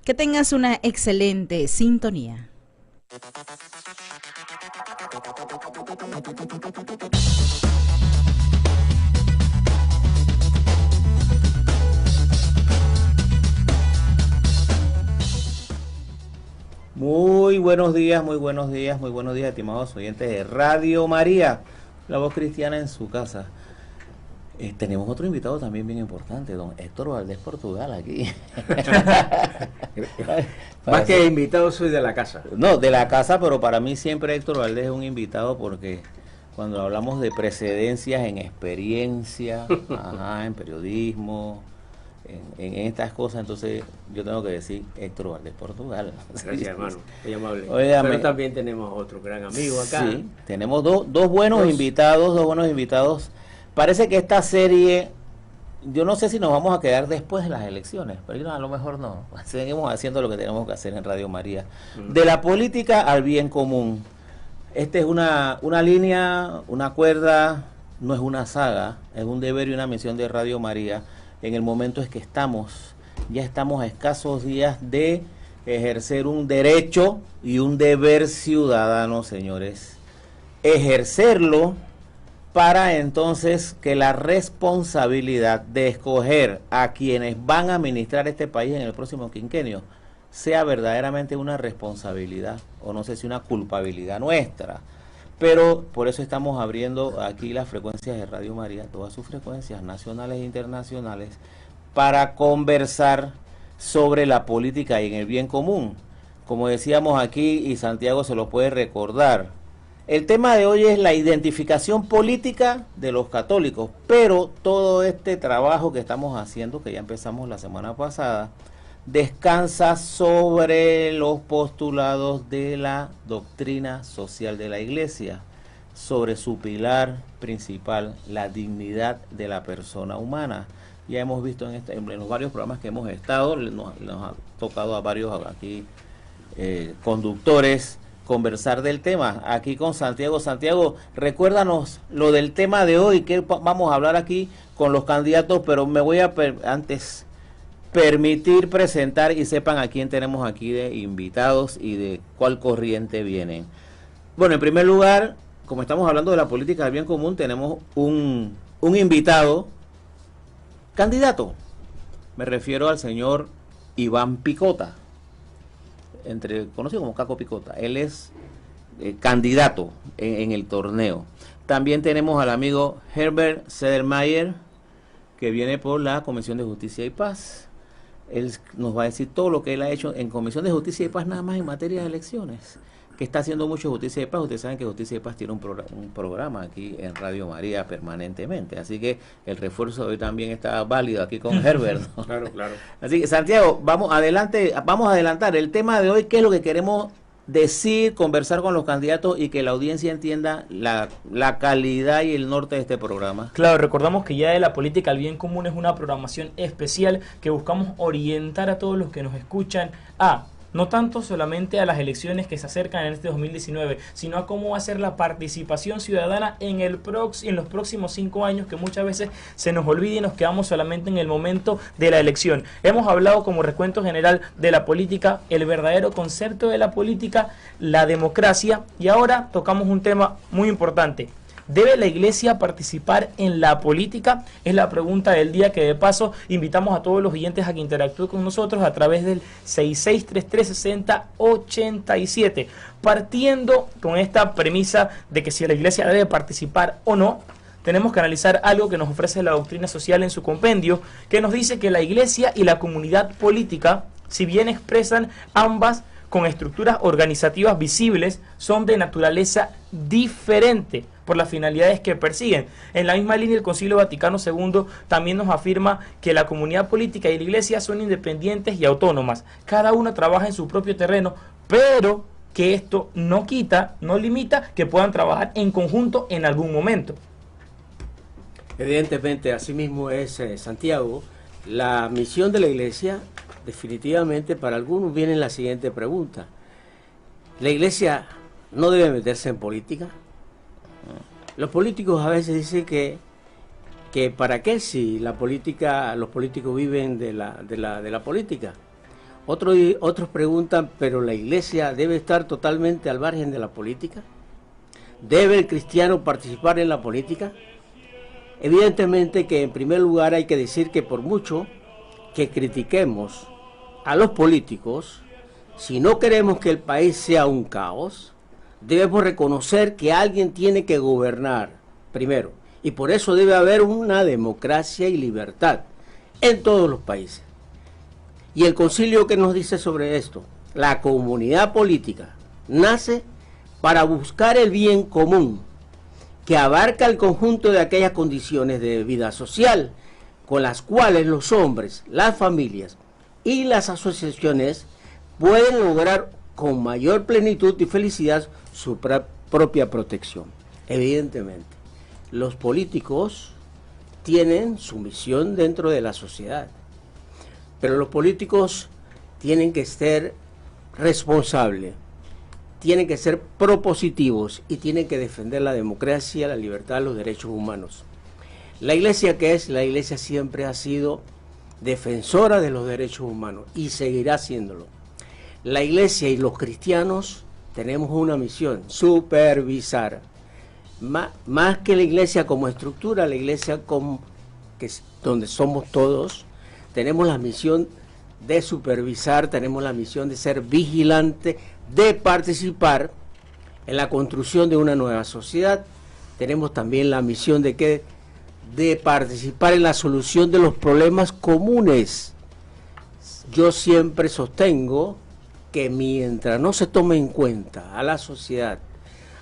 Que tengas una excelente sintonía. Muy buenos días, muy buenos días, muy buenos días, estimados oyentes de Radio María, la voz cristiana en su casa. Tenemos otro invitado también bien importante, don Héctor Valdés Portugal, aquí. Más que invitado, soy de la casa. No, de la casa, pero para mí siempre Héctor Valdés es un invitado porque cuando hablamos de precedencias en experiencia, en periodismo, en estas cosas, entonces yo tengo que decir Héctor Valdés Portugal. Gracias, hermano, muy amable. Óigame, pero también tenemos otro gran amigo acá. Sí, tenemos dos buenos invitados. Parece que esta serie, yo no sé si nos vamos a quedar después de las elecciones, pero a lo mejor no. Seguimos haciendo lo que tenemos que hacer en Radio María. De la política al bien común. Esta es una línea, una cuerda, no es una saga, es un deber y una misión de Radio María. En el momento es que ya estamos a escasos días de ejercer un derecho y un deber ciudadano, señores. Ejercerlo para entonces que la responsabilidad de escoger a quienes van a administrar este país en el próximo quinquenio sea verdaderamente una responsabilidad, o no sé si una culpabilidad nuestra. Pero por eso estamos abriendo aquí las frecuencias de Radio María, todas sus frecuencias nacionales e internacionales, para conversar sobre la política y en el bien común. Como decíamos aquí, y Santiago se lo puede recordar, el tema de hoy es la identificación política de los católicos, pero todo este trabajo que estamos haciendo, que ya empezamos la semana pasada, descansa sobre los postulados de la doctrina social de la Iglesia, sobre su pilar principal, la dignidad de la persona humana. Ya hemos visto en los varios programas que hemos estado, nos ha tocado a varios aquí conductores conversar del tema. Aquí con Santiago. Santiago, recuérdanos lo del tema de hoy, que vamos a hablar aquí con los candidatos, pero me voy a antes permitir presentar y sepan a quién tenemos aquí de invitados y de cuál corriente vienen. Bueno, en primer lugar, como estamos hablando de la política del bien común, tenemos un invitado candidato. Me refiero al señor Iván Picota, conocido como Caco Picota. Él es candidato en el torneo. También tenemos al amigo Herbert Sedermayer, que viene por la Comisión de Justicia y Paz. Él nos va a decir todo lo que él ha hecho en Comisión de Justicia y Paz, nada más en materia de elecciones, que está haciendo mucho Justicia y Paz. Ustedes saben que Justicia y Paz tiene un programa aquí en Radio María permanentemente, así que el refuerzo de hoy también está válido aquí con Herbert, ¿no? Claro. Así que, Santiago, vamos a adelantar el tema de hoy, qué es lo que queremos decir, conversar con los candidatos y que la audiencia entienda la calidad y el norte de este programa. Claro, recordamos que ya de la política al bien común es una programación especial que buscamos orientar a todos los que nos escuchan a no tanto solamente a las elecciones que se acercan en este 2019, sino a cómo va a ser la participación ciudadana en los próximos 5 años, que muchas veces se nos olvida y nos quedamos solamente en el momento de la elección. Hemos hablado como recuento general de la política, el verdadero concepto de la política, la democracia, y ahora tocamos un tema muy importante. ¿Debe la Iglesia participar en la política? Es la pregunta del día, que de paso invitamos a todos los oyentes a que interactúen con nosotros a través del 66336087. Partiendo con esta premisa de que si la Iglesia debe participar o no, tenemos que analizar algo que nos ofrece la doctrina social en su compendio, que nos dice que la Iglesia y la comunidad política, si bien expresan ambas con estructuras organizativas visibles, son de naturaleza diferente por las finalidades que persiguen. En la misma línea, el Concilio Vaticano II también nos afirma que la comunidad política y la Iglesia son independientes y autónomas. Cada una trabaja en su propio terreno, pero que esto no quita, no limita que puedan trabajar en conjunto en algún momento. Evidentemente, así mismo es, Santiago. La misión de la Iglesia, definitivamente, para algunos viene la siguiente pregunta: ¿la Iglesia no debe meterse en política? Los políticos a veces dicen que ¿para qué si los políticos viven de la política? Otros preguntan, ¿pero la iglesia debe estar totalmente al margen de la política? ¿Debe el cristiano participar en la política? Evidentemente que en primer lugar hay que decir que por mucho que critiquemos a los políticos, si no queremos que el país sea un caos, debemos reconocer que alguien tiene que gobernar primero, y por eso debe haber una democracia y libertad en todos los países. Y el concilio, ¿qué nos dice sobre esto? La comunidad política nace para buscar el bien común, que abarca el conjunto de aquellas condiciones de vida social con las cuales los hombres, las familias y las asociaciones pueden lograr con mayor plenitud y felicidad su propia protección. Evidentemente, los políticos tienen su misión dentro de la sociedad, pero los políticos tienen que ser responsables, tienen que ser propositivos y tienen que defender la democracia, la libertad, los derechos humanos. La iglesia, ¿qué es? La iglesia siempre ha sido defensora de los derechos humanos y seguirá siéndolo. La iglesia y los cristianos tenemos una misión: supervisar. Más que la iglesia como estructura, la iglesia como que es donde somos todos, tenemos la misión de supervisar, tenemos la misión de ser vigilante, de participar en la construcción de una nueva sociedad. Tenemos también la misión de participar en la solución de los problemas comunes. Yo siempre sostengo que mientras no se tome en cuenta a la sociedad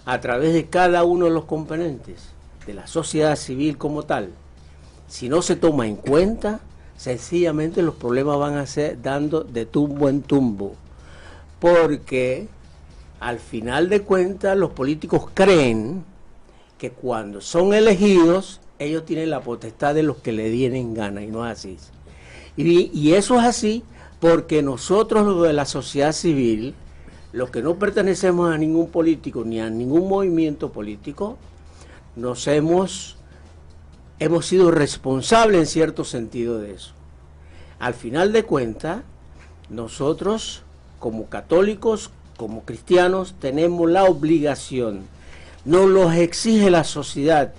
a través de cada uno de los componentes de la sociedad civil como tal, si no se toma en cuenta, sencillamente los problemas van a ser dando de tumbo en tumbo, porque al final de cuentas los políticos creen que cuando son elegidos ellos tienen la potestad de los que le dieren gana, y no es así. Y eso es así porque nosotros, los de la sociedad civil, los que no pertenecemos a ningún político ni a ningún movimiento político, hemos sido responsables en cierto sentido de eso. Al final de cuentas, nosotros como católicos, como cristianos, tenemos la obligación, nos los exige la sociedad,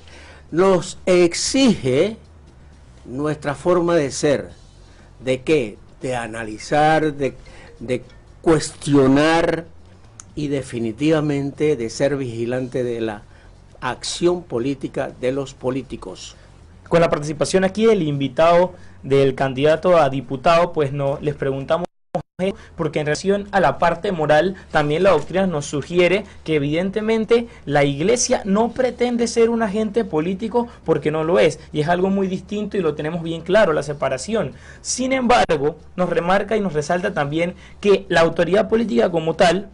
nos exige nuestra forma de ser. ¿De qué? De analizar, de cuestionar y definitivamente de ser vigilante de la acción política de los políticos. Con la participación aquí del invitado del candidato a diputado, pues les preguntamos, porque en relación a la parte moral, también la doctrina nos sugiere que evidentemente la iglesia no pretende ser un agente político, porque no lo es, y es algo muy distinto y lo tenemos bien claro, la separación. Sin embargo, nos remarca y nos resalta también que la autoridad política como tal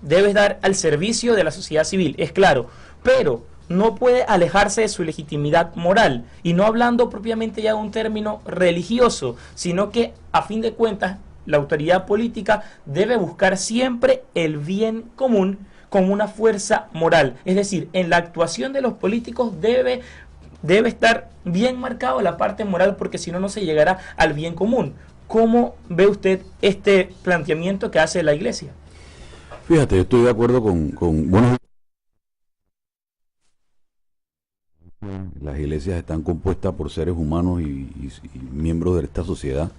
debe estar al servicio de la sociedad civil, es claro, pero no puede alejarse de su legitimidad moral, y no hablando propiamente ya de un término religioso, sino que a fin de cuentas la autoridad política debe buscar siempre el bien común como una fuerza moral. Es decir, en la actuación de los políticos debe estar bien marcado la parte moral, porque si no, no se llegará al bien común. ¿Cómo ve usted este planteamiento que hace la iglesia? Fíjate, yo estoy de acuerdo con bueno, las iglesias están compuestas por seres humanos y miembros de esta sociedad,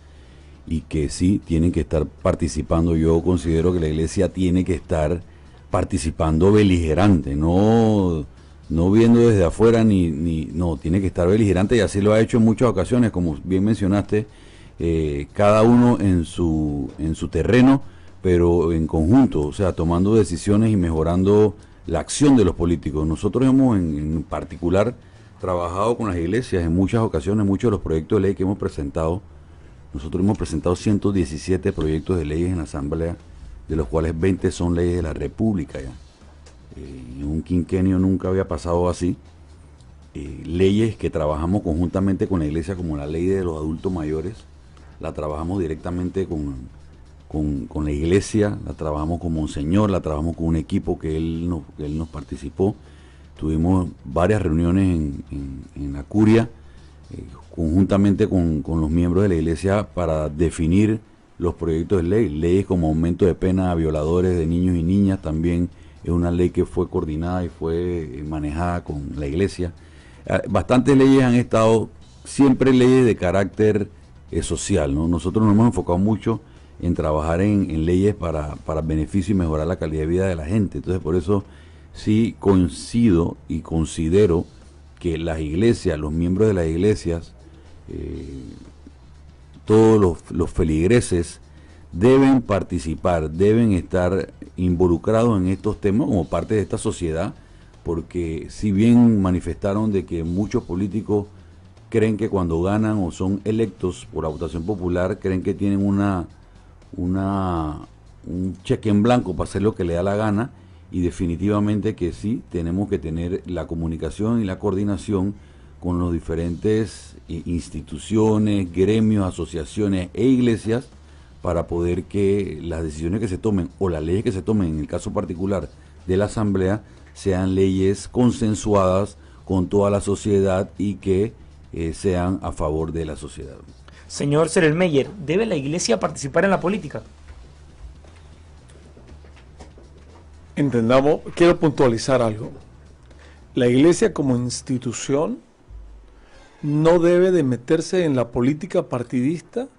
y que sí tienen que estar participando. Yo considero que la iglesia tiene que estar participando beligerante, no viendo desde afuera, no, tiene que estar beligerante, y así lo ha hecho en muchas ocasiones, como bien mencionaste, cada uno en su terreno, pero en conjunto, o sea, tomando decisiones y mejorando la acción de los políticos. Nosotros hemos en particular trabajado con las iglesias en muchas ocasiones, muchos de los proyectos de ley que hemos presentado. Nosotros hemos presentado 117 proyectos de leyes en la Asamblea, de los cuales 20 son leyes de la República ya. En un quinquenio nunca había pasado así. Leyes que trabajamos conjuntamente con la iglesia, como la ley de los adultos mayores, la trabajamos directamente con la iglesia, la trabajamos con Monseñor, la trabajamos con un equipo que él nos participó. Tuvimos varias reuniones en la curia, conjuntamente con los miembros de la iglesia, para definir los proyectos de ley, leyes como aumento de pena a violadores de niños y niñas, también es una ley que fue coordinada y fue manejada con la iglesia. Bastantes leyes han estado, siempre leyes de carácter social, ¿no? Nosotros nos hemos enfocado mucho en trabajar en leyes para beneficio y mejorar la calidad de vida de la gente. Entonces, por eso sí coincido y considero que las iglesias, los miembros de las iglesias, todos los feligreses deben participar, deben estar involucrados en estos temas como parte de esta sociedad, porque si bien manifestaron de que muchos políticos creen que cuando ganan o son electos por la votación popular, creen que tienen un cheque en blanco para hacer lo que le da la gana, y definitivamente que sí, tenemos que tener la comunicación y la coordinación con los diferentes instituciones, gremios, asociaciones e iglesias para poder que las decisiones que se tomen o las leyes que se tomen en el caso particular de la asamblea sean leyes consensuadas con toda la sociedad y que sean a favor de la sociedad. Señor Selmayr, ¿debe la iglesia participar en la política? Entendamos, quiero puntualizar algo. La iglesia como institución no debe de meterse en la política partidista,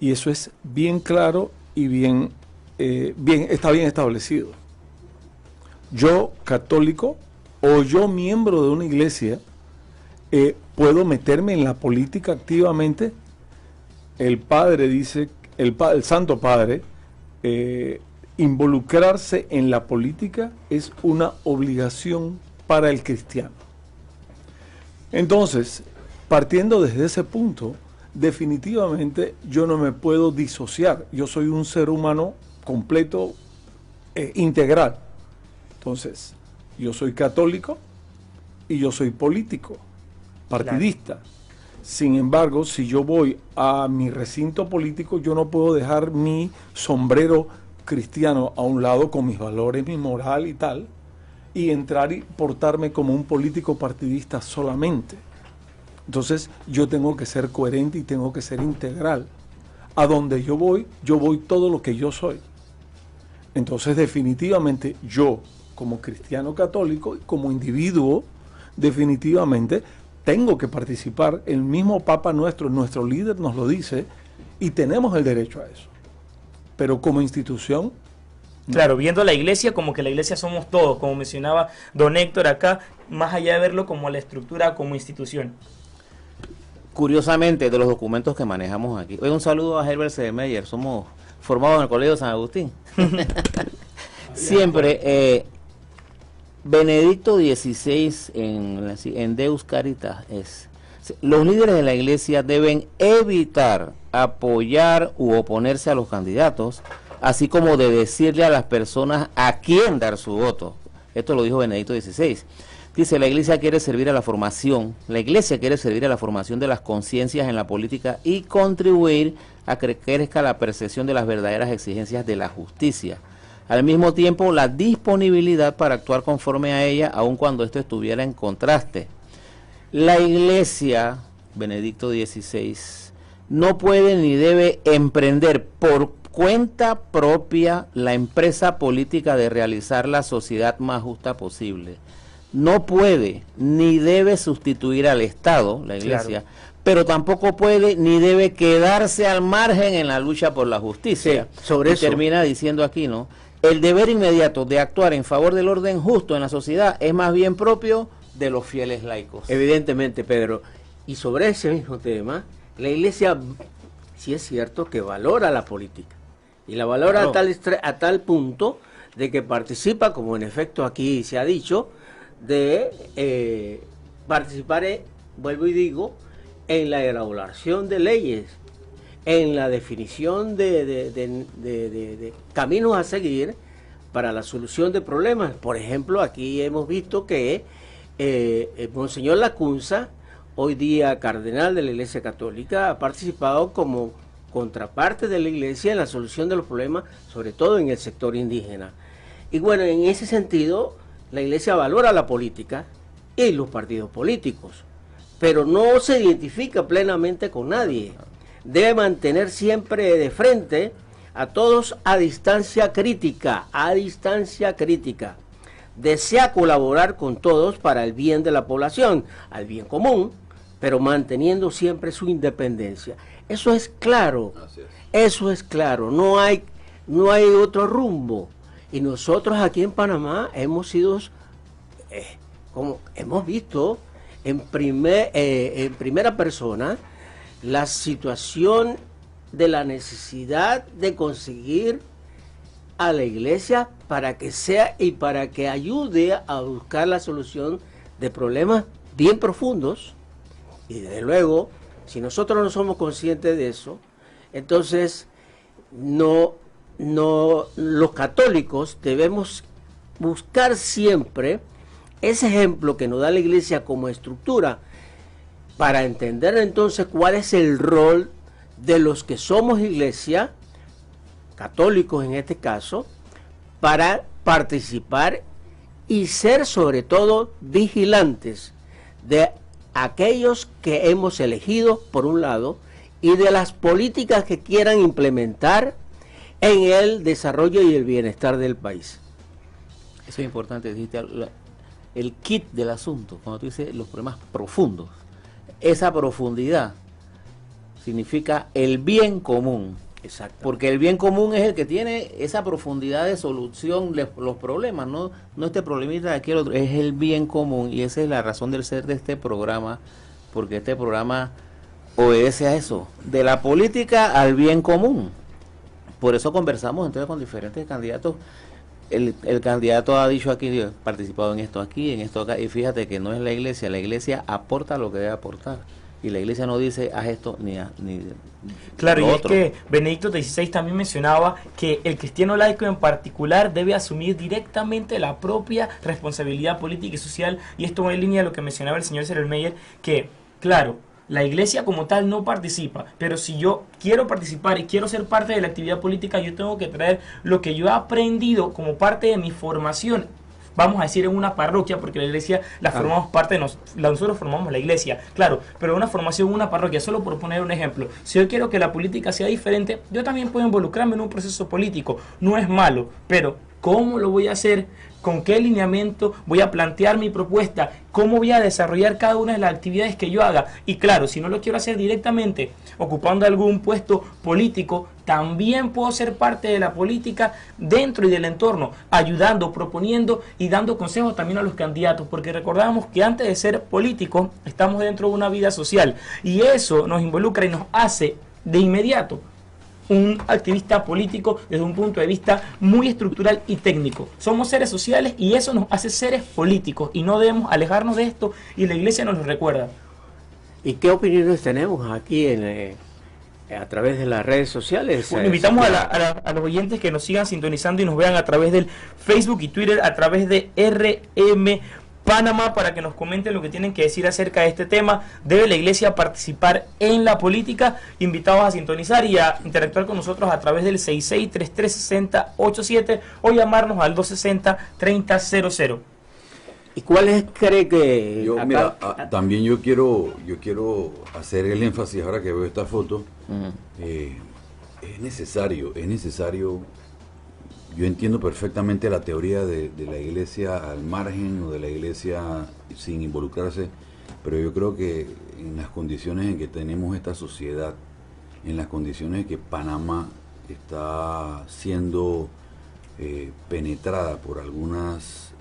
y eso es bien claro y está bien establecido. Yo, católico, o yo, miembro de una iglesia, puedo meterme en la política activamente. El Padre dice, el Santo Padre, involucrarse en la política es una obligación para el cristiano. Entonces, partiendo desde ese punto, definitivamente yo no me puedo disociar. Yo soy un ser humano completo, integral. Entonces, yo soy católico y yo soy político, partidista. Claro. Sin embargo, si yo voy a mi recinto político, yo no puedo dejar mi sombrero cristiano a un lado con mis valores, mi moral y tal, y entrar y portarme como un político partidista solamente. Entonces yo tengo que ser coherente y tengo que ser integral. A donde yo voy todo lo que yo soy. Entonces definitivamente yo, como cristiano católico, como individuo, definitivamente tengo que participar. El mismo Papa nuestro líder nos lo dice, y tenemos el derecho a eso. Pero como institución... No. Claro, viendo la iglesia como que la iglesia somos todos, como mencionaba don Héctor acá, más allá de verlo como la estructura, como institución. Curiosamente, de los documentos que manejamos aquí. Oye, un saludo a Herbert Selmayr, somos formados en el Colegio San Agustín. Siempre, Benedicto XVI en Deus Caritas es: los líderes de la iglesia deben evitar apoyar u oponerse a los candidatos, así como de decirle a las personas a quién dar su voto. Esto lo dijo Benedicto XVI. Dice, la iglesia quiere servir a la formación de las conciencias en la política y contribuir a que crezca la percepción de las verdaderas exigencias de la justicia. Al mismo tiempo, la disponibilidad para actuar conforme a ella, aun cuando esto estuviera en contraste. La iglesia, Benedicto XVI, no puede ni debe emprender por cuenta propia la empresa política de realizar la sociedad más justa posible. No puede ni debe sustituir al Estado, la iglesia, claro, pero tampoco puede ni debe quedarse al margen en la lucha por la justicia. Sí, sobre eso termina diciendo aquí, ¿no? El deber inmediato de actuar en favor del orden justo en la sociedad es más bien propio de los fieles laicos. Evidentemente, Pedro. Y sobre ese mismo tema, la iglesia sí es cierto que valora la política. Y la valora, claro, a tal punto de que participa, como en efecto aquí se ha dicho, de participar, vuelvo y digo, en la elaboración de leyes, en la definición de caminos a seguir para la solución de problemas. Por ejemplo, aquí hemos visto que Monseñor Lacunza, hoy día cardenal de la Iglesia Católica, ha participado como contraparte de la Iglesia en la solución de los problemas, sobre todo en el sector indígena. Y bueno, en ese sentido, la Iglesia valora la política y los partidos políticos, pero no se identifica plenamente con nadie. debe mantener siempre de frente a todos a distancia crítica, Desea colaborar con todos para el bien de la población, al bien común, pero manteniendo siempre su independencia. Eso es claro, no hay otro rumbo. Y nosotros aquí en Panamá hemos sido, como hemos visto en primera persona, la situación de la necesidad de conseguir a la iglesia para que sea y para que ayude a buscar la solución de problemas bien profundos. Y desde luego, si nosotros no somos conscientes de eso, entonces los católicos debemos buscar siempre ese ejemplo que nos da la iglesia como estructura para entender entonces cuál es el rol de los que somos iglesia, católicos en este caso, para participar y ser sobre todo vigilantes de aquellos que hemos elegido por un lado y de las políticas que quieran implementar en el desarrollo y el bienestar del país. Eso es importante, dijiste el kit del asunto, cuando tú dices los problemas profundos. Esa profundidad significa el bien común. Exacto. Porque el bien común es el que tiene esa profundidad de solución de los problemas, no este problemita de aquí el otro, es el bien común, y esa es la razón del ser de este programa, porque este programa obedece a eso, de la política al bien común. Por eso conversamos entonces con diferentes candidatos. El candidato ha dicho aquí, he participado en esto aquí, en esto acá, y fíjate que no es la iglesia aporta lo que debe aportar. Y la iglesia no dice, haz esto ni claro, y otro. es que Benedicto XVI también mencionaba que el cristiano laico en particular debe asumir directamente la propia responsabilidad política y social, y esto va en línea de lo que mencionaba el señor Selmayr, que, claro, la iglesia como tal no participa, pero si yo quiero participar y quiero ser parte de la actividad política, yo tengo que traer lo que yo he aprendido como parte de mi formación, vamos a decir en una parroquia, porque la iglesia la formamos parte de nosotros formamos la iglesia, claro, pero una formación en una parroquia, solo por poner un ejemplo, si yo quiero que la política sea diferente, yo también puedo involucrarme en un proceso político, no es malo, pero ¿cómo lo voy a hacer? ¿Con qué lineamiento voy a plantear mi propuesta? ¿Cómo voy a desarrollar cada una de las actividades que yo haga? Y claro, si no lo quiero hacer directamente ocupando algún puesto político, también puedo ser parte de la política dentro y del entorno, ayudando, proponiendo y dando consejos también a los candidatos, porque recordamos que antes de ser políticos estamos dentro de una vida social y eso nos involucra y nos hace de inmediato un activista político desde un punto de vista muy estructural y técnico. Somos seres sociales y eso nos hace seres políticos y no debemos alejarnos de esto, y la iglesia nos lo recuerda. ¿Y qué opiniones tenemos aquí a través de las redes sociales? Bueno, invitamos a los oyentes que nos sigan sintonizando y nos vean a través del Facebook y Twitter, a través de RM Panamá, para que nos comenten lo que tienen que decir acerca de este tema. ¿Debe la iglesia participar en la política? Invitados a sintonizar y a interactuar con nosotros a través del 66336087 o llamarnos al 260-3000. ¿Y cuáles cree que...? Mira, también yo quiero hacer el énfasis ahora que veo esta foto. Es necesario. Yo entiendo perfectamente la teoría de la iglesia al margen o de la iglesia sin involucrarse, pero yo creo que en las condiciones en que tenemos esta sociedad, en las condiciones en que Panamá está siendo penetrada por algunas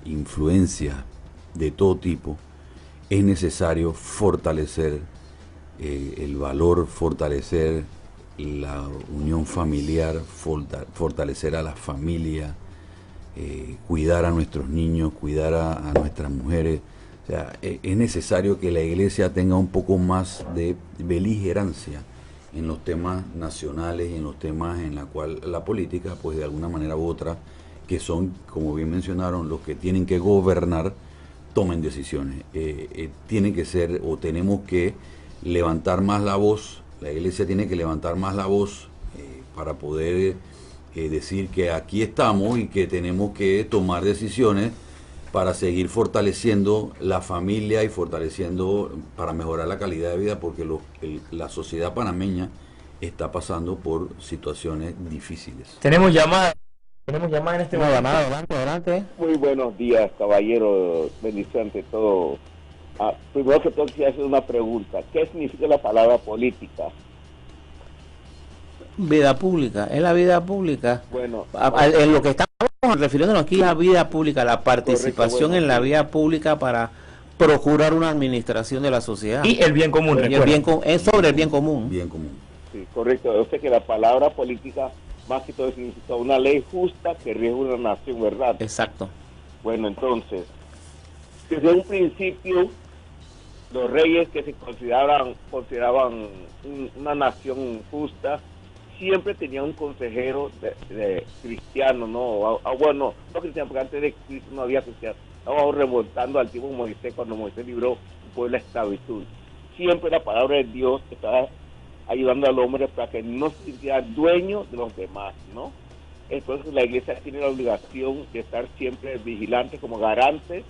influencias de todo tipo, es necesario fortalecer el valor, fortalecer la unión familiar, fortalecer a la familia, cuidar a nuestros niños, cuidar a nuestras mujeres. O sea, es necesario que la iglesia tenga un poco más de beligerancia en los temas nacionales y en los temas en la cual la política, pues de alguna manera u otra, que son, como bien mencionaron, los que tienen que gobernar, tomen decisiones. Tiene que ser, o tenemos que levantar más la voz. La iglesia tiene que levantar más la voz para poder decir que aquí estamos y que tenemos que tomar decisiones para seguir fortaleciendo la familia y fortaleciendo para mejorar la calidad de vida, porque la sociedad panameña está pasando por situaciones difíciles. Tenemos llamada en este momento. Llamada, adelante. Muy buenos días, caballero. Bendición ante todo. Primero que todo, quisiera hacer una pregunta. ¿Qué significa la palabra política? Vida pública, es la vida pública. Bueno, En lo que estamos refiriéndonos aquí, la vida pública, la participación bueno, en la sí. vida pública para procurar una administración de la sociedad. Y el bien común, Y el recuerda. es sobre el bien común. Bien común. sí, correcto. Yo sé que la palabra política, más que todo, significa una ley justa que rige una nación, ¿verdad? Exacto. Bueno, entonces, desde un principio, los reyes que se consideraban una nación justa, siempre tenían un consejero de cristiano, ¿no? Bueno, no cristiano, porque antes de Cristo no había cristiano. Estamos remontando al tiempo de Moisés, cuando Moisés libró un pueblo de esclavitud. Siempre la palabra de Dios estaba ayudando al hombre para que no se sintiera dueño de los demás, ¿no? Entonces la iglesia tiene la obligación de estar siempre vigilante como garante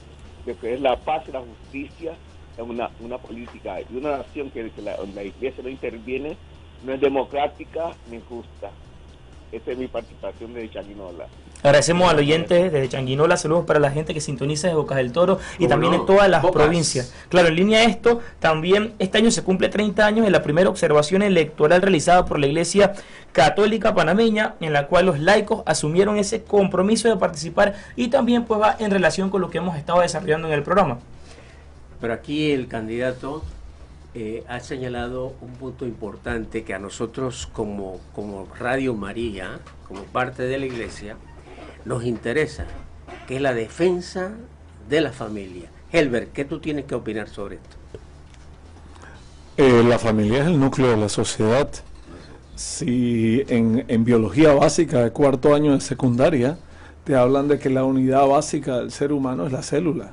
de lo que es la paz y la justicia en una política. Y una nación que la iglesia no interviene no es democrática ni justa. Esa es mi participación de Changuinola. Agradecemos al oyente desde Changuinola, saludos para la gente que sintoniza de Bocas del Toro y ¿Cómo también no? en todas las Bocas. provincias. Claro, en línea a esto, también este año se cumple 30 años de la primera observación electoral realizada por la Iglesia Católica Panameña, en la cual los laicos asumieron ese compromiso de participar, y también pues va en relación con lo que hemos estado desarrollando en el programa. Pero aquí el candidato ha señalado un punto importante que a nosotros como Radio María, como parte de la iglesia, nos interesa, que es la defensa de la familia. Helber, ¿qué tú tienes que opinar sobre esto? La familia es el núcleo de la sociedad. Si en biología básica de cuarto año de secundaria te hablan de que la unidad básica del ser humano es la célula.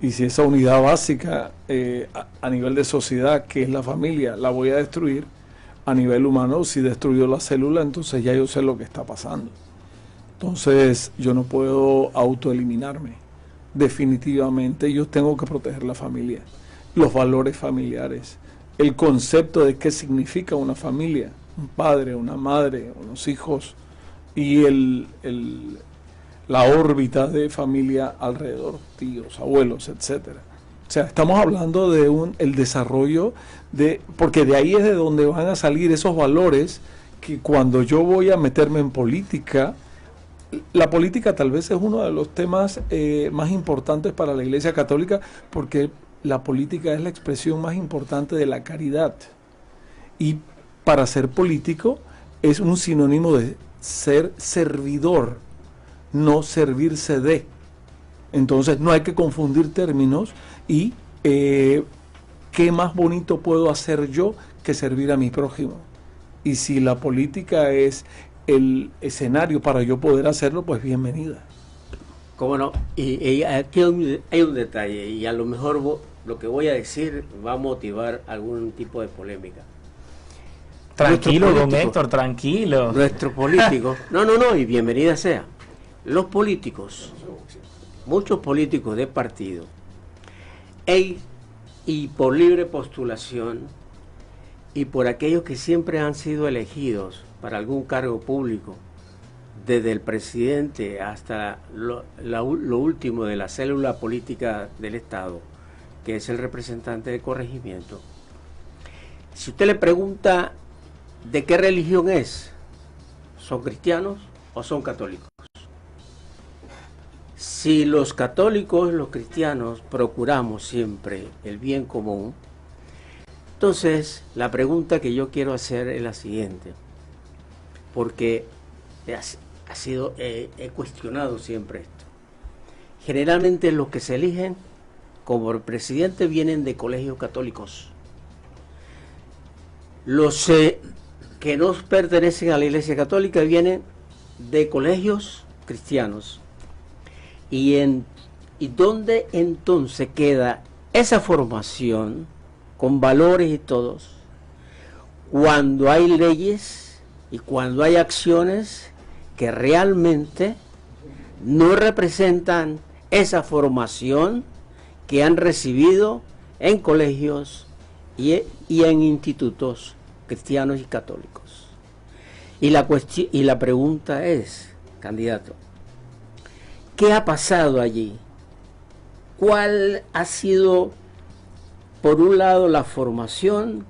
Y si esa unidad básica a nivel de sociedad, que es la familia, la voy a destruir, a nivel humano, si destruyo la célula, entonces ya yo sé lo que está pasando. Entonces yo no puedo autoeliminarme. Definitivamente yo tengo que proteger la familia, los valores familiares, el concepto de qué significa una familia, un padre, una madre, unos hijos y la órbita de familia alrededor, tíos, abuelos, etcétera. O sea, estamos hablando de el desarrollo porque de ahí es de donde van a salir esos valores que cuando yo voy a meterme en política, la política tal vez es uno de los temas más importantes para la Iglesia Católica, porque la política es la expresión más importante de la caridad. Y para ser político es un sinónimo de ser servidor, no servirse de. Entonces no hay que confundir términos y qué más bonito puedo hacer yo que servir a mi prójimo. Y si la política es el escenario para yo poder hacerlo, pues bienvenida. ¿Cómo no? Y aquí hay un detalle, y a lo mejor lo que voy a decir va a motivar algún tipo de polémica. Tranquilo, Nuestros don políticos- Héctor, tranquilo. Nuestros políticos, no, y bienvenida sea. Los políticos, muchos políticos de partido, y por libre postulación, y por aquellos que siempre han sido elegidos para algún cargo público, desde el presidente hasta lo último de la célula política del Estado, que es el representante de corregimiento. Si usted le pregunta de qué religión es, ¿son cristianos o son católicos? Si los católicos, los cristianos, procuramos siempre el bien común, entonces la pregunta que yo quiero hacer es la siguiente, porque he cuestionado siempre esto. Generalmente los que se eligen como presidente vienen de colegios católicos. Los que no pertenecen a la Iglesia Católica vienen de colegios cristianos. ¿Y dónde entonces queda esa formación con valores y todos cuando hay leyes y cuando hay acciones que realmente no representan esa formación que han recibido en colegios y en institutos cristianos y católicos. Y la pregunta es, candidato, ¿qué ha pasado allí? ¿Cuál ha sido, por un lado, la formación?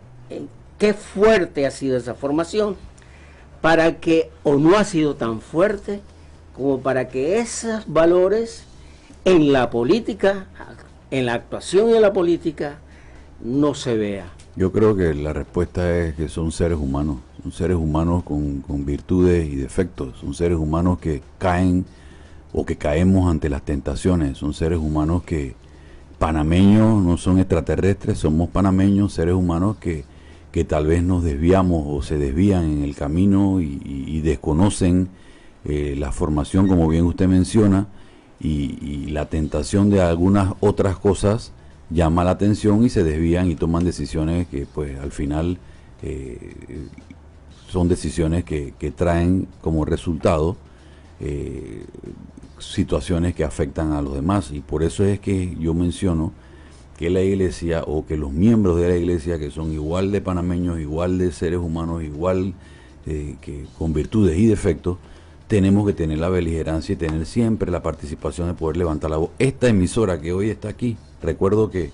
¿Qué fuerte ha sido esa formación? Para que, o no ha sido tan fuerte, como para que esos valores en la política, en la actuación y en la política, no se vea. Yo creo que la respuesta es que son seres humanos con virtudes y defectos, son seres humanos que caen o que caemos ante las tentaciones, son seres humanos que, panameños, no son extraterrestres, somos panameños, seres humanos que tal vez nos desviamos o se desvían en el camino y desconocen la formación, como bien usted menciona, y la tentación de algunas otras cosas llama la atención y se desvían y toman decisiones que pues al final son decisiones que traen como resultado situaciones que afectan a los demás, y por eso es que yo menciono que la iglesia, o que los miembros de la iglesia, que son igual de panameños, igual de seres humanos, igual que con virtudes y defectos, tenemos que tener la beligerancia y tener siempre la participación de poder levantar la voz. Esta emisora que hoy está aquí, recuerdo que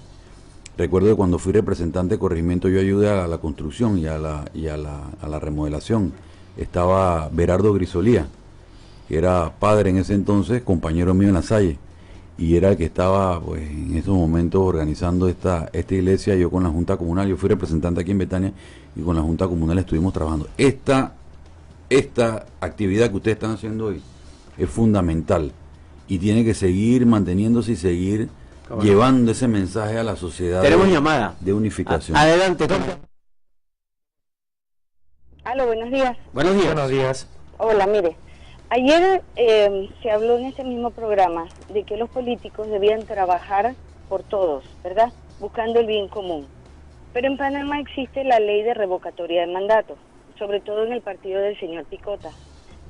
cuando fui representante de corregimiento yo ayudé a la construcción y a la remodelación. Estaba Berardo Grisolía, que era padre en ese entonces, compañero mío en La Salle, y era el que estaba pues en esos momentos organizando esta iglesia. Yo con la Junta Comunal, yo fui representante aquí en Betania, y con la Junta Comunal estuvimos trabajando. Esta actividad que ustedes están haciendo hoy es fundamental y tiene que seguir manteniéndose y seguir llevando ese mensaje a la sociedad. Tenemos llamada de unificación. Adelante. Aló, buenos días. Buenos días. Buenos días. Hola, mire, ayer se habló en ese mismo programa de que los políticos debían trabajar por todos, ¿verdad? Buscando el bien común. Pero en Panamá existe la ley de revocatoria de mandato, sobre todo en el partido del señor Picota.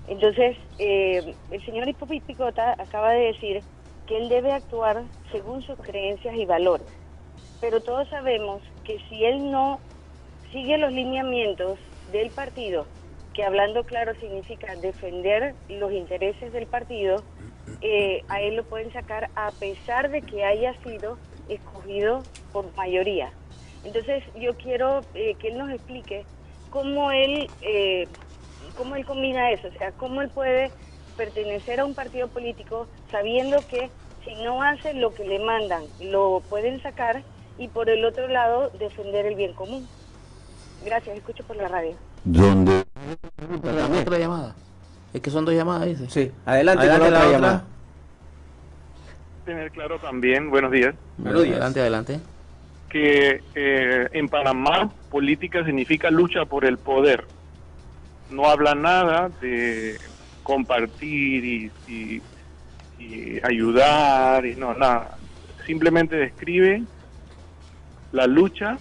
Entonces, el señor Picota acaba de decir que él debe actuar según sus creencias y valores. Pero todos sabemos que si él no sigue los lineamientos del partido, que hablando claro significa defender los intereses del partido, a él lo pueden sacar a pesar de que haya sido escogido por mayoría. Entonces yo quiero que él nos explique cómo él combina eso, o sea, cómo él puede pertenecer a un partido político sabiendo que si no hace lo que le mandan, lo pueden sacar, y por el otro lado defender el bien común. Gracias, escucho por la radio. ¿Dónde? Otra llamada. Es que son dos llamadas, dice. Sí, adelante con la la otra otra. llamada. Tener claro también, buenos días, Adelante. que en Panamá política significa lucha por el poder. No habla nada de compartir y ayudar, y no, nada. Simplemente describe la lucha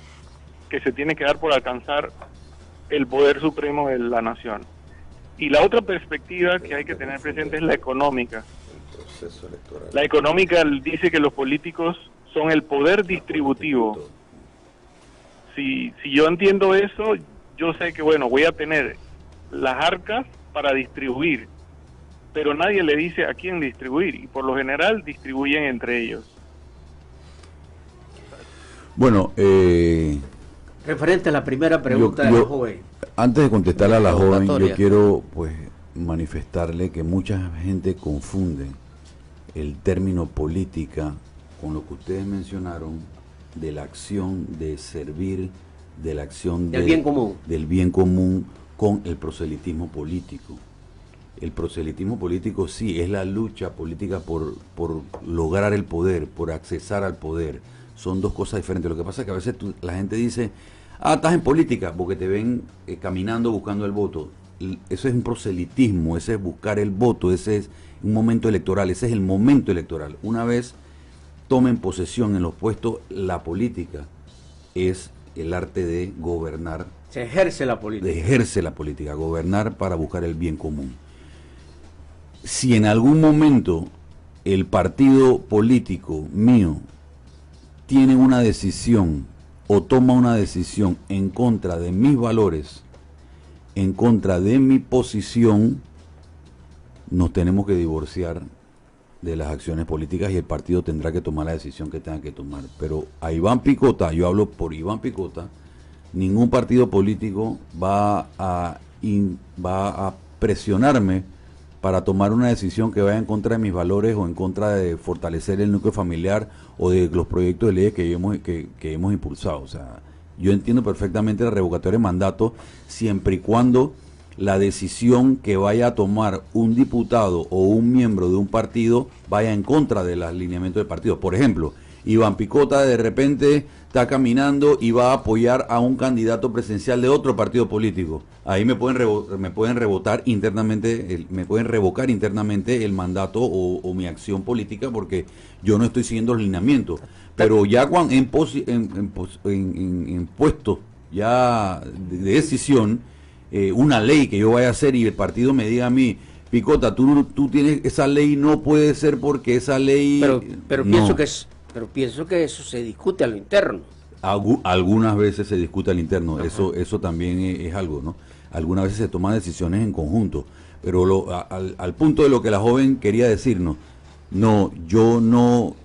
que se tiene que dar por alcanzar el poder supremo de la nación. Y la otra perspectiva que hay que tener presente es la económica. La económica dice que los políticos son el poder distributivo. Si yo entiendo eso, yo sé que, bueno, voy a tener las arcas para distribuir, pero nadie le dice a quién distribuir, y por lo general distribuyen entre ellos. Bueno, Referente a la primera pregunta de la joven. Antes de contestarle a la joven, yo Revocatoria. quiero pues manifestarle que mucha gente confunde el término política con lo que ustedes mencionaron de la acción de servir, de la acción Del bien común. del bien común con el proselitismo político. El proselitismo político sí es la lucha política por lograr el poder, por accesar al poder. Son dos cosas diferentes. Lo que pasa es que a veces la gente dice, estás en política porque te ven caminando buscando el voto. Eso es un proselitismo, ese es buscar el voto, ese es un momento electoral, ese es el momento electoral. Una vez tomen posesión en los puestos, la política es el arte de gobernar. Se ejerce la política. Ejerce la política, gobernar para buscar el bien común. Si en algún momento el partido político mío tiene una decisión o toma una decisión en contra de mis valores, en contra de mi posición, nos tenemos que divorciar de las acciones políticas y el partido tendrá que tomar la decisión que tenga que tomar. Pero a Iván Picota, yo hablo por Iván Picota, ningún partido político va a presionarme para tomar una decisión que vaya en contra de mis valores o en contra de fortalecer el núcleo familiar o de los proyectos de leyes que hemos impulsado. O sea, yo entiendo perfectamente la revocatoria de mandato siempre y cuando la decisión que vaya a tomar un diputado o un miembro de un partido vaya en contra de los lineamientos del partido. Por ejemplo, Iván Picota de repente está caminando y va a apoyar a un candidato presidencial de otro partido político. Ahí me pueden rebotar internamente, me pueden revocar internamente el mandato o mi acción política porque yo no estoy siguiendo los lineamientos. Pero ya cuando en puesto ya de decisión, una ley que yo vaya a hacer y el partido me diga a mí, Picota, tú tienes esa ley, no puede ser porque esa ley... Pero no. pienso que eso se discute a lo interno. Algunas veces se discute al interno, eso también es algo, ¿no? Algunas veces se toman decisiones en conjunto, pero al punto de lo que la joven quería decirnos, no, yo no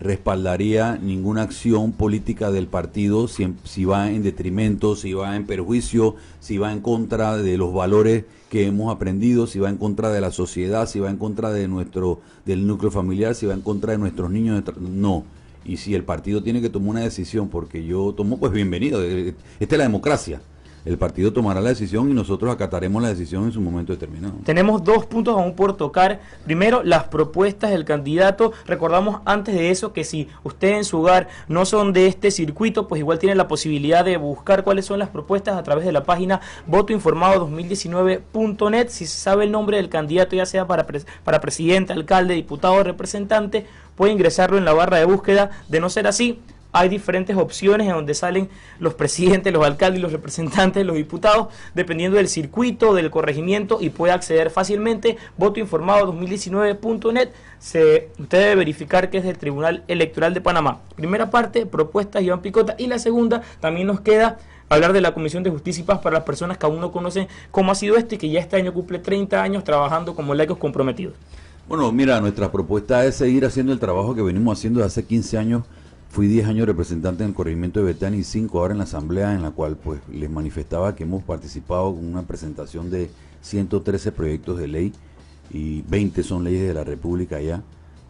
respaldaría ninguna acción política del partido si va en detrimento, si va en perjuicio, si va en contra de los valores que hemos aprendido, si va en contra de la sociedad, si va en contra de del núcleo familiar, si va en contra de nuestros niños, no. Y si el partido tiene que tomar una decisión porque yo tomo, pues bienvenido, esta es la democracia. El partido tomará la decisión y nosotros acataremos la decisión en su momento determinado. Tenemos 2 puntos aún por tocar. Primero, las propuestas del candidato. Recordamos antes de eso que si usted en su hogar no son de este circuito, pues igual tiene la posibilidad de buscar cuáles son las propuestas a través de la página votoinformado2019.net. Si se sabe el nombre del candidato, ya sea para presidente, alcalde, diputado o representante, puede ingresarlo en la barra de búsqueda. De no ser así, hay diferentes opciones en donde salen los presidentes, los alcaldes, los representantes, los diputados, dependiendo del circuito, del corregimiento, y puede acceder fácilmente. Votoinformado2019.net. Usted debe verificar que es del Tribunal Electoral de Panamá. Primera parte, propuestas Iván Picota, y la segunda también nos queda hablar de la Comisión de Justicia y Paz para las personas que aún no conocen cómo ha sido y que ya este año cumple 30 años trabajando como laicos comprometidos. Bueno, mira, nuestra propuesta es seguir haciendo el trabajo que venimos haciendo desde hace 15 años. Fui 10 años representante en el corregimiento de Betania y 5 ahora en la asamblea, en la cual pues les manifestaba que hemos participado con una presentación de 113 proyectos de ley y 20 son leyes de la República ya.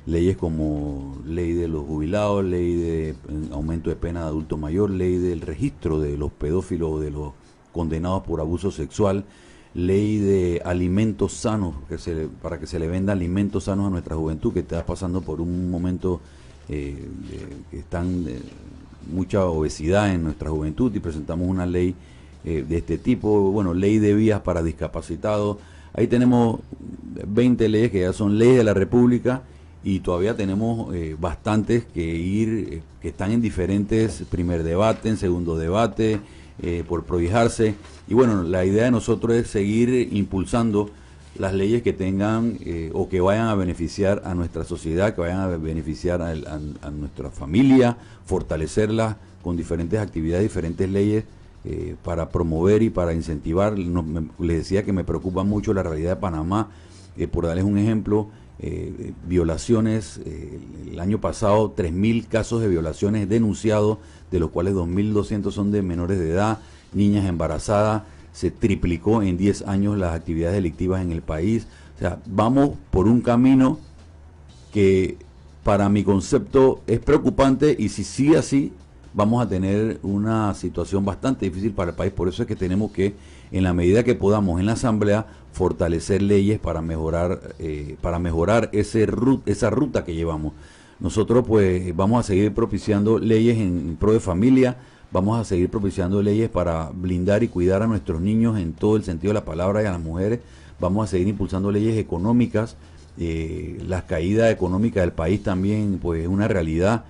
Leyes como ley de los jubilados, ley de aumento de pena de adulto mayor, ley del registro de los pedófilos o de los condenados por abuso sexual, ley de alimentos sanos, para que se le venda alimentos sanos a nuestra juventud que está pasando por un momento que están mucha obesidad en nuestra juventud, y presentamos una ley de este tipo. Bueno, ley de vías para discapacitados. Ahí tenemos 20 leyes que ya son leyes de la República y todavía tenemos bastantes que están en diferentes primer debate, en segundo debate, por prohijarse. Y bueno, la idea de nosotros es seguir impulsando las leyes que tengan o que vayan a beneficiar a nuestra sociedad, que vayan a beneficiar a nuestra familia, fortalecerla con diferentes actividades, diferentes leyes para promover y para incentivar. Les decía que me preocupa mucho la realidad de Panamá, por darles un ejemplo, violaciones, el año pasado 3.000 casos de violaciones denunciados, de los cuales 2.200 son de menores de edad, niñas embarazadas. Se triplicó en 10 años las actividades delictivas en el país. O sea, vamos por un camino que para mi concepto es preocupante, y si sigue así vamos a tener una situación bastante difícil para el país. Por eso es que tenemos que, en la medida que podamos en la Asamblea, fortalecer leyes para mejorar esa ruta que llevamos. Nosotros pues vamos a seguir propiciando leyes en pro de familia. Vamos a seguir propiciando leyes para blindar y cuidar a nuestros niños en todo el sentido de la palabra y a las mujeres. Vamos a seguir impulsando leyes económicas. La caída económica del país también pues es una realidad.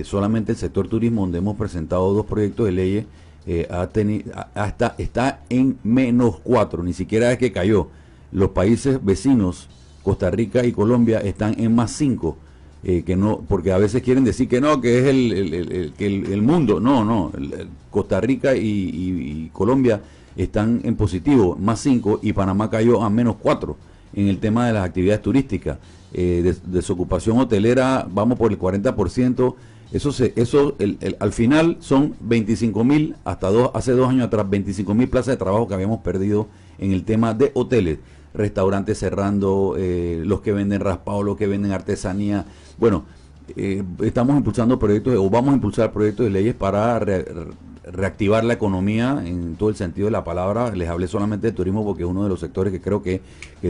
Solamente el sector turismo, donde hemos presentado 2 proyectos de leyes, está en -4, ni siquiera es que cayó. Los países vecinos Costa Rica y Colombia están en +5, que no, porque a veces quieren decir que no, que es el mundo. No, Costa Rica y Colombia están en positivo, +5, y Panamá cayó a -4 en el tema de las actividades turísticas. Desocupación hotelera, vamos por el 40%. Al final son 25.000, hace 2 años atrás, 25.000 plazas de trabajo que habíamos perdido en el tema de hoteles, restaurantes cerrando, los que venden raspado, los que venden artesanía. Bueno, estamos impulsando proyectos, o vamos a impulsar proyectos de leyes para reactivar la economía en todo el sentido de la palabra. Les hablé solamente de turismo porque es uno de los sectores que creo que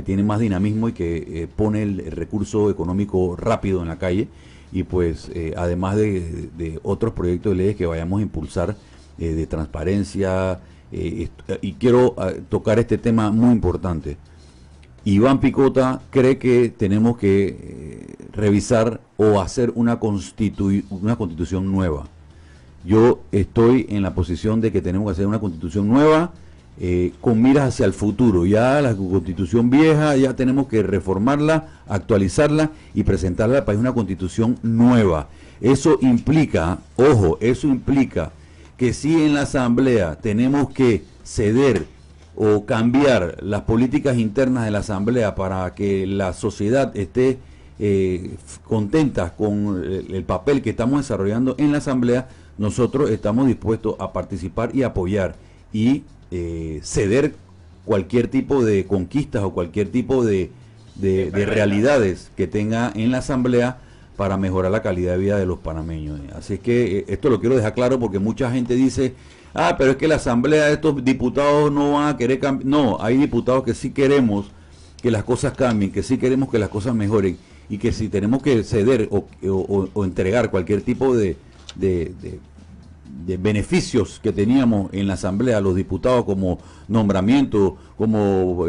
tiene más dinamismo y que pone el recurso económico rápido en la calle. Y pues además de otros proyectos de leyes que vayamos a impulsar de transparencia, y quiero tocar este tema muy importante. Iván Picota cree que tenemos que revisar o hacer una constitución nueva. Yo estoy en la posición de que tenemos que hacer una constitución nueva con miras hacia el futuro. Ya la constitución vieja, ya tenemos que reformarla, actualizarla y presentarla al país una constitución nueva. Eso implica, ojo, que si en la asamblea tenemos que ceder o cambiar las políticas internas de la asamblea para que la sociedad esté contenta con el papel que estamos desarrollando en la asamblea, nosotros estamos dispuestos a participar y apoyar y ceder cualquier tipo de conquistas o cualquier tipo de realidades que tenga en la asamblea para mejorar la calidad de vida de los panameños. Así es que esto lo quiero dejar claro porque mucha gente dice, pero es que la asamblea de estos diputados no van a querer cambiar. No, hay diputados que sí queremos que las cosas cambien, que sí queremos que las cosas mejoren, y que si tenemos que ceder o entregar cualquier tipo de beneficios que teníamos en la asamblea a los diputados, como nombramiento, como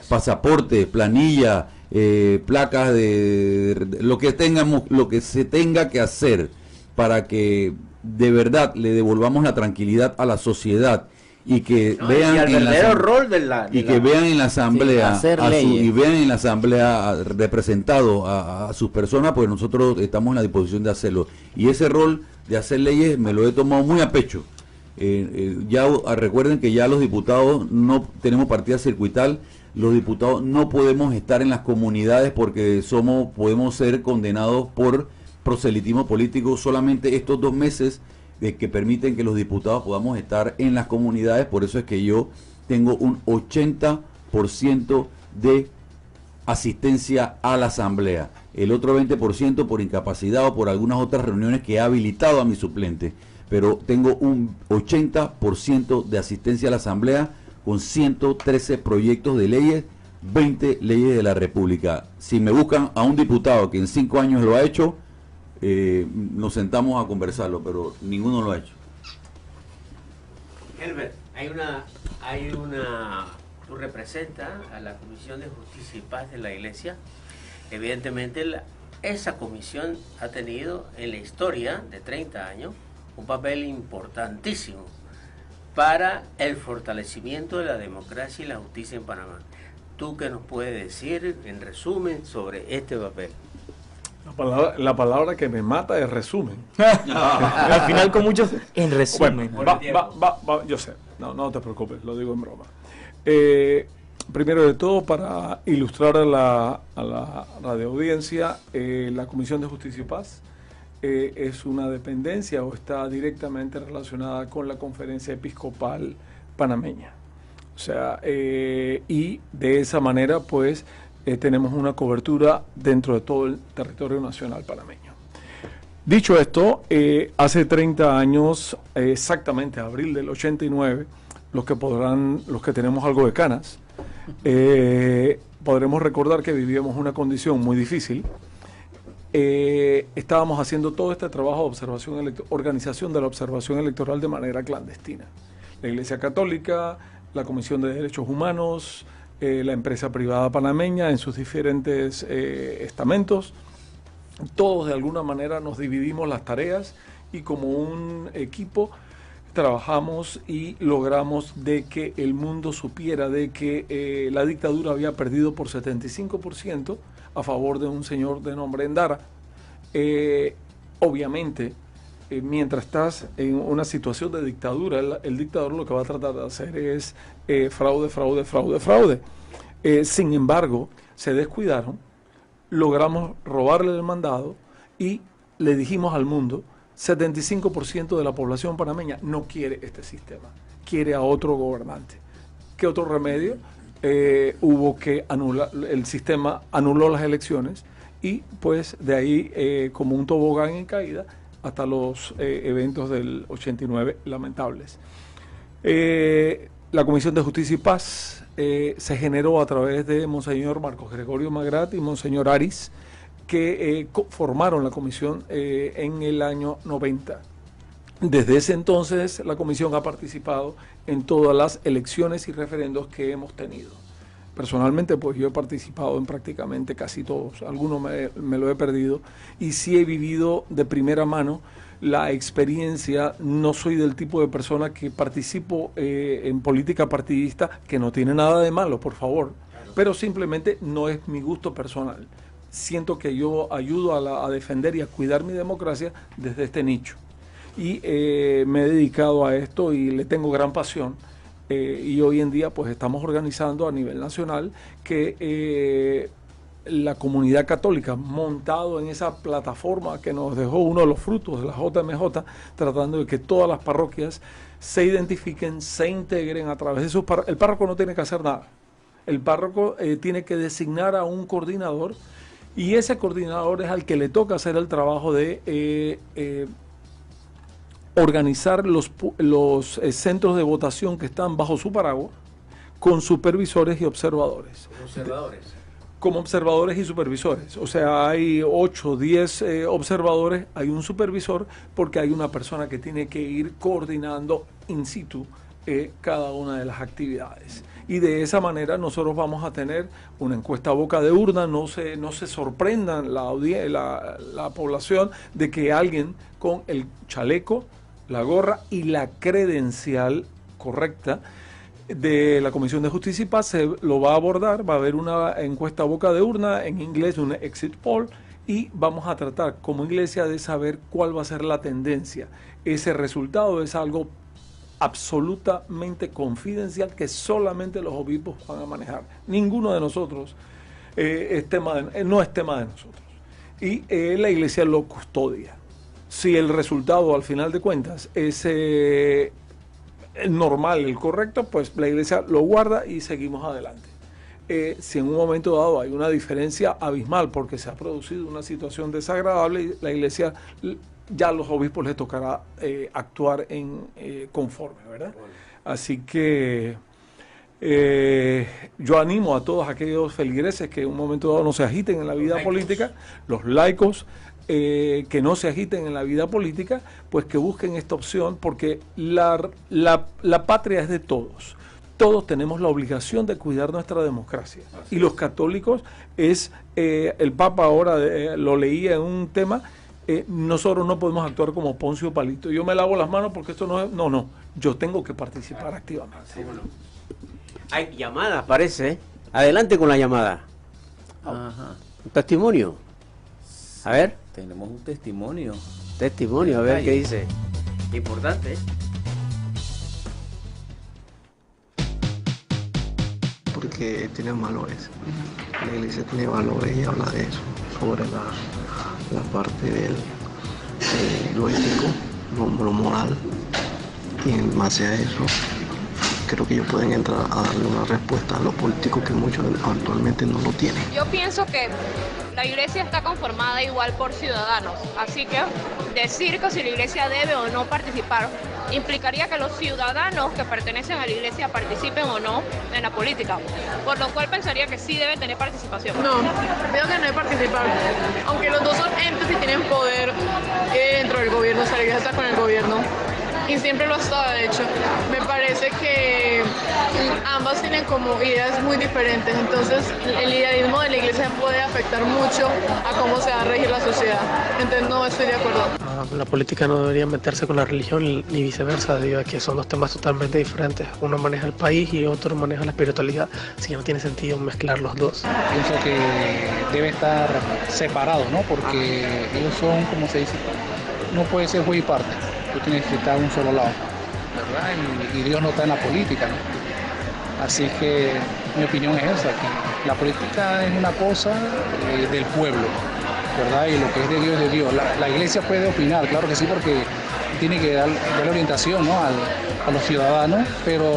pasaporte, planilla, placas de lo que tengamos, lo que se tenga que hacer para que de verdad le devolvamos la tranquilidad a la sociedad y que vean en la asamblea representado a sus personas, pues nosotros estamos en la disposición de hacerlo, y ese rol de hacer leyes me lo he tomado muy a pecho. Recuerden que ya los diputados no tenemos partida circuital, los diputados no podemos estar en las comunidades porque podemos ser condenados por proselitismo político. Solamente estos 2 meses que permiten que los diputados podamos estar en las comunidades. Por eso es que yo tengo un 80% de asistencia a la asamblea, el otro 20% por incapacidad o por algunas otras reuniones que he habilitado a mi suplente, pero tengo un 80% de asistencia a la asamblea con 113 proyectos de leyes, 20 leyes de la República. Si me buscan a un diputado que en 5 años lo ha hecho, nos sentamos a conversarlo, pero ninguno lo ha hecho. Herbert, tú representas a la Comisión de Justicia y Paz de la Iglesia. Evidentemente esa comisión ha tenido en la historia de 30 años un papel importantísimo para el fortalecimiento de la democracia y la justicia en Panamá. ¿Tú qué nos puedes decir en resumen sobre este papel? La palabra que me mata es resumen. Al final con muchos en resumen. Bueno, yo sé, no te preocupes, lo digo en broma. Primero de todo, para ilustrar a la radioaudiencia, la Comisión de Justicia y Paz es una dependencia o está directamente relacionada con la Conferencia Episcopal Panameña. O sea, y de esa manera, pues, tenemos una cobertura dentro de todo el territorio nacional panameño. Dicho esto, hace 30 años, exactamente abril del 89, los que tenemos algo de canas, podremos recordar que vivíamos una condición muy difícil. Estábamos haciendo todo este trabajo de observación organización de la observación electoral de manera clandestina. La Iglesia Católica, la Comisión de Derechos Humanos, la empresa privada panameña en sus diferentes estamentos, todos de alguna manera nos dividimos las tareas y como un equipo trabajamos y logramos de que el mundo supiera de que la dictadura había perdido por 75% a favor de un señor de nombre Endara. Obviamente, mientras estás en una situación de dictadura, el dictador lo que va a tratar de hacer es fraude, fraude, fraude, fraude. Sin embargo, se descuidaron, logramos robarle el mandado y le dijimos al mundo, 75% de la población panameña no quiere este sistema, quiere a otro gobernante. ¿Qué otro remedio? Hubo que anular, el sistema anuló las elecciones y pues de ahí como un tobogán en caída hasta los eventos del 89 lamentables. La Comisión de Justicia y Paz se generó a través de Monseñor Marcos Gregorio Magrat y Monseñor Aris, que formaron la comisión en el año 90. Desde ese entonces la comisión ha participado en todas las elecciones y referendos que hemos tenido. Personalmente, pues yo he participado en prácticamente casi todos, algunos me lo he perdido, y sí he vivido de primera mano la experiencia. No soy del tipo de persona que participo en política partidista, que no tiene nada de malo, por favor, pero simplemente no es mi gusto personal. Siento que yo ayudo a defender y a cuidar mi democracia desde este nicho. Y me he dedicado a esto y le tengo gran pasión. Y hoy en día pues estamos organizando a nivel nacional que la comunidad católica, montado en esa plataforma que nos dejó uno de los frutos de la JMJ, tratando de que todas las parroquias se identifiquen, se integren a través de sus parroquias. El párroco no tiene que hacer nada. El párroco tiene que designar a un coordinador y ese coordinador es al que le toca hacer el trabajo de organizar los centros de votación que están bajo su paraguas con supervisores y observadores. Como observadores y supervisores. O sea, hay 8 o 10 observadores, hay un supervisor, porque hay una persona que tiene que ir coordinando in situ cada una de las actividades. Y de esa manera nosotros vamos a tener una encuesta a boca de urna. No se sorprendan la población de que alguien con el chaleco, la gorra y la credencial correcta de la Comisión de Justicia y Paz se lo va a abordar. Va a haber una encuesta a boca de urna, en inglés una exit poll, y vamos a tratar como iglesia de saber cuál va a ser la tendencia. Ese resultado es algo absolutamente confidencial que solamente los obispos van a manejar. Ninguno de nosotros no es tema de nosotros. Y la iglesia lo custodia. Si el resultado al final de cuentas es el normal, el correcto, pues la iglesia lo guarda y seguimos adelante. Si en un momento dado hay una diferencia abismal porque se ha producido una situación desagradable, la iglesia, ya a los obispos les tocará actuar conforme, ¿verdad? Bueno. Así que yo animo a todos aquellos feligreses que en un momento dado no se agiten en la vida política, los laicos, que no se agiten en la vida política, pues que busquen esta opción, porque la patria es de todos. Todos tenemos la obligación de cuidar nuestra democracia. Y los católicos el Papa ahora lo leía en un tema, nosotros no podemos actuar como Poncio Palito. Yo me lavo las manos porque esto no es... No, yo tengo que participar activamente. Sí, bueno. Hay llamadas, parece. Adelante con la llamada. Ajá. Un testimonio. A ver. Tenemos un testimonio. A ver qué dice. Importante. Porque tiene valores. La iglesia tiene valores y habla de eso, sobre la parte de lo ético, lo moral. Y en base a eso, creo que ellos pueden entrar a darle una respuesta a los políticos que muchos actualmente no lo tienen. Yo pienso que la iglesia está conformada igual por ciudadanos, así que decir que si la iglesia debe o no participar implicaría que los ciudadanos que pertenecen a la iglesia participen o no en la política, por lo cual pensaría que sí debe tener participación. No, creo que no debe participar, aunque los dos son entes y tienen poder dentro del gobierno, o sea, la iglesia está con el gobierno. Y siempre lo ha estado, de hecho. Me parece que ambas tienen como ideas muy diferentes, entonces el idealismo de la iglesia puede afectar mucho a cómo se va a regir la sociedad. Entonces no estoy de acuerdo. la política no debería meterse con la religión ni viceversa, debido a que son dos temas totalmente diferentes. Uno maneja el país y otro maneja la espiritualidad, así que no tiene sentido mezclar los dos. Pienso que debe estar separado, ¿no? Porque ellos son, como se dice, no puede ser juez y parte, tú tienes que estar a un solo lado, ¿verdad? Y Dios no está en la política, ¿no? Así que mi opinión es esa, que la política es una cosa del pueblo, ¿verdad? Y lo que es de Dios es de Dios. La iglesia puede opinar, claro que sí, porque tiene que dar orientación, ¿no? a los ciudadanos, pero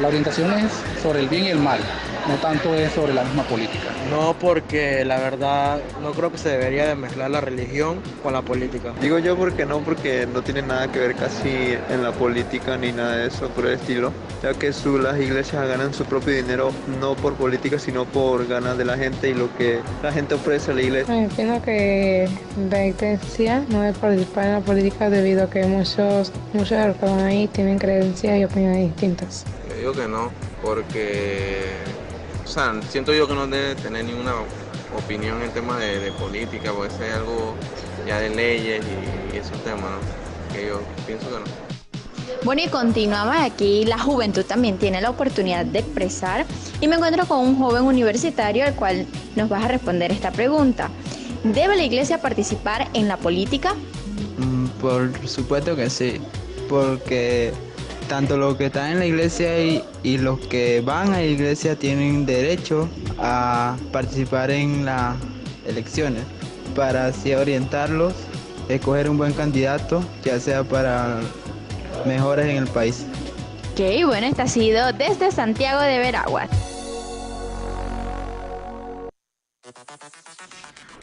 la orientación es sobre el bien y el mal, no tanto es sobre la misma política. No, porque la verdad no creo que se debería de mezclar la religión con la política. Digo yo porque no tiene nada que ver casi en la política ni nada de eso por el estilo, ya que las iglesias ganan su propio dinero no por política sino por ganas de la gente y lo que la gente ofrece a la iglesia. Pienso que la iglesia no debe participar en la política debido a que muchos de los que van ahí tienen creencias y opiniones distintas. Yo digo que no, porque siento yo que no debe tener ninguna opinión en temas de política, porque eso es algo ya de leyes y esos temas, ¿no? Que yo pienso que no. Bueno, y continuamos aquí, la juventud también tiene la oportunidad de expresar y me encuentro con un joven universitario al cual nos vas a responder esta pregunta. ¿Debe la iglesia participar en la política? Por supuesto que sí, porque tanto los que están en la iglesia y los que van a la iglesia tienen derecho a participar en las elecciones para así orientarlos, escoger un buen candidato, ya sea para mejoras en el país. Ok, bueno, esta ha sido desde Santiago de Veraguas.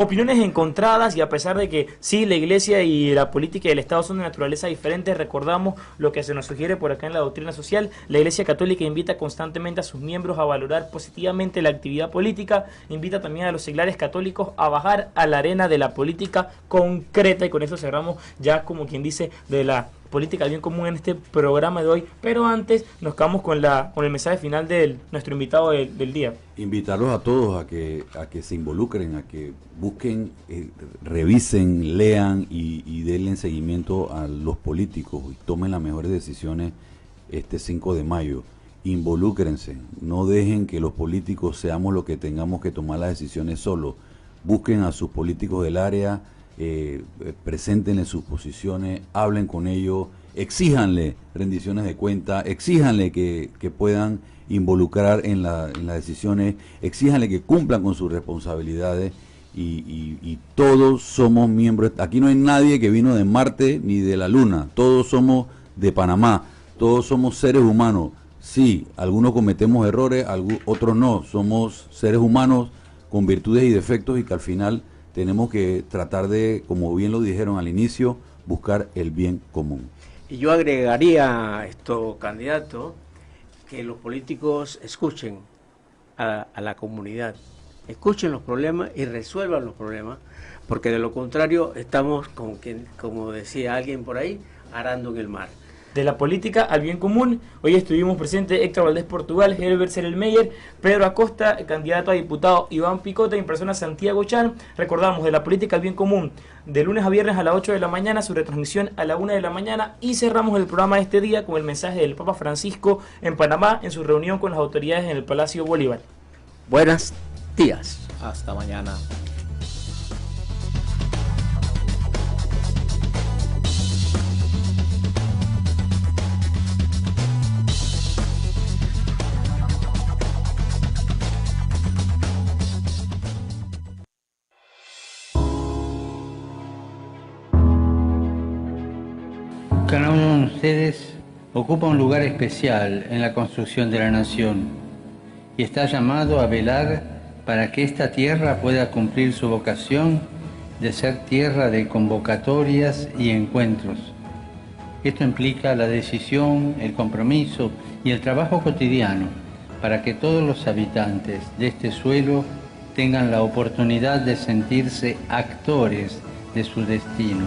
Opiniones encontradas, y a pesar de que sí, la iglesia y la política y el Estado son de naturaleza diferente, recordamos lo que se nos sugiere por acá en la doctrina social. La Iglesia Católica invita constantemente a sus miembros a valorar positivamente la actividad política, invita también a los seglares católicos a bajar a la arena de la política concreta, y con eso cerramos ya, como quien dice, de la política del bien común en este programa de hoy. Pero antes nos quedamos con el mensaje final de nuestro invitado del día. Invitarlos a todos a que se involucren, a que busquen, revisen, lean y denle seguimiento a los políticos y tomen las mejores decisiones este 5 de mayo. Involúcrense, no dejen que los políticos seamos los que tengamos que tomar las decisiones solos. Busquen a sus políticos del área, preséntenle sus posiciones, hablen con ellos, exíjanle rendiciones de cuenta, exíjanle que puedan involucrar en las decisiones, exíjanle que cumplan con sus responsabilidades y todos somos miembros. Aquí no hay nadie que vino de Marte ni de la Luna, todos somos de Panamá, todos somos seres humanos. Sí, algunos cometemos errores, otros no, somos seres humanos con virtudes y defectos y que al final tenemos que tratar de, como bien lo dijeron al inicio, buscar el bien común. Y yo agregaría a estos candidatos que los políticos escuchen a la comunidad, escuchen los problemas y resuelvan los problemas, porque de lo contrario estamos, como decía alguien por ahí, arando en el mar. De la política al bien común, hoy estuvimos presentes Héctor Valdés Portugal, Herbert Serelmeyer, Pedro Acosta, candidato a diputado Iván Picota y en persona Santiago Chan. Recordamos, de la política al bien común, de lunes a viernes a las 8 de la mañana, su retransmisión a la 1 de la mañana, y cerramos el programa de este día con el mensaje del Papa Francisco en Panamá en su reunión con las autoridades en el Palacio Bolívar. Buenos días. Hasta mañana. Cada uno de ustedes ocupa un lugar especial en la construcción de la nación y está llamado a velar para que esta tierra pueda cumplir su vocación de ser tierra de convocatorias y encuentros. Esto implica la decisión, el compromiso y el trabajo cotidiano para que todos los habitantes de este suelo tengan la oportunidad de sentirse actores de su destino.